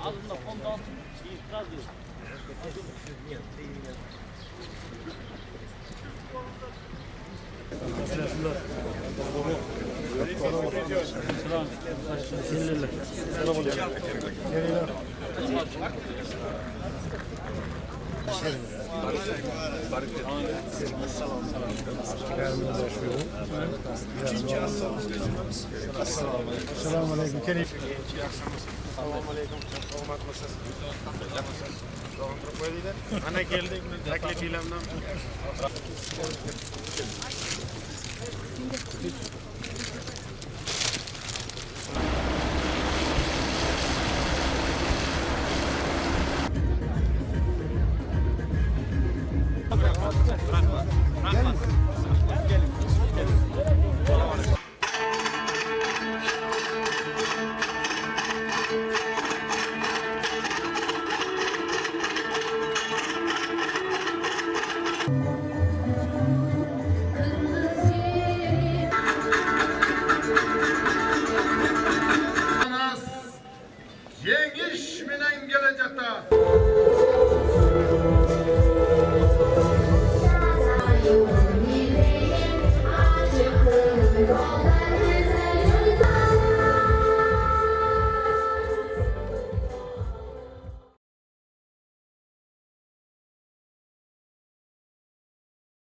Ağzında fonda itiraz yok. Assalomu alaykum. Keling. Assalomu alaykum. Hurmatmisiz? Sog'in turib qo'yinglar. Ana keldik. Taklif bilan. Yengish bilan kelajakda You will be there, I will